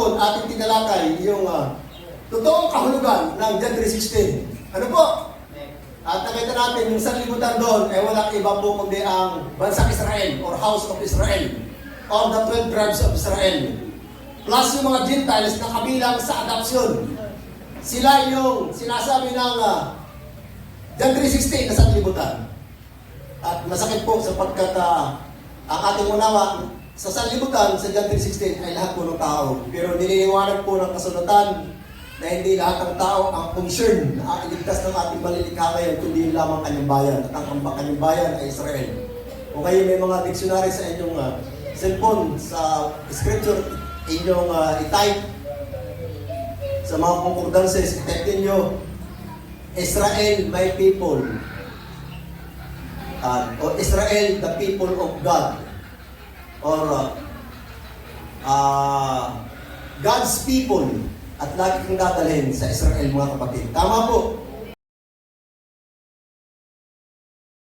hapon ating tinalakay yung totoong kahulugan ng John 3:16. Ano po? At nakita natin yung sanlibutan doon ay walang iba po kundi ang bansang Israel or House of Israel or the 12 tribes of Israel. Plus yung mga Gentiles na kabilang sa adoption. Sila yung sinasabi ng John 3:16 na sanlibutan. At masakit po sapagkat ang ating unawa sa sanlibutan sa John 3:16 ay lahat po ng tao. Pero nililiwanag po ng kasulatan na hindi lahat ng tao ang concern na iligtas ng ating malilikha ngayon, kundi lamang kanyang bayan. At ang kanyang bayan ay Israel. Kung kayo may mga dictionary sa inyong cellphone, sa scripture, inyong i-type sa mga concordances, i-type ninyo, Israel, my people. Or Israel, the people of God. Or God's people. At lagi kong dadalhin sa Israel, mga kapatid. Tama po.